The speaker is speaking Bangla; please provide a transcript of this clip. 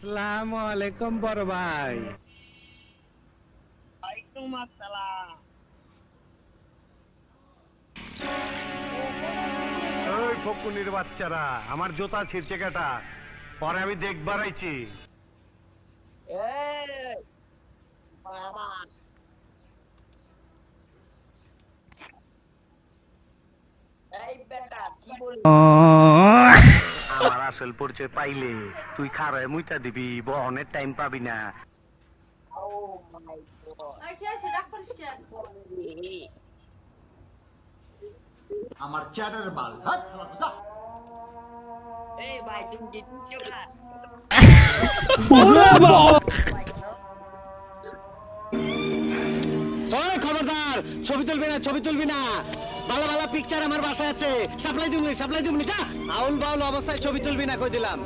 আসসালামু আলাইকুম বড় ভাই। ওয়ালাইকুম আসসালাম। ওই ফকুনির বাচ্চারা, আমার জুতা ছিঁড়ছে কেটা? পরে আমি দেখবার আইছি। এই বাবা, এই বেটা কি বলি? আমার আসল পরিচয় পাইলে তুই খারায় মুইতা দিবি, বহনের টাইম পাবি না। ও মাই গড, কি আছে ডাক করিস কেন? আমার চ্যাটার বাল হাত যা। এই ভাই তুমি জিতছো না? ওই খবরদার, ছবি তুলবি না, ছবি তুলবি না। ভালো ভালো পিকচার আমার বাসায় আছে, সাপ্লাই দিবি যা। আউল বাউল অবস্থায় ছবি তুলবি না, কই দিলাম।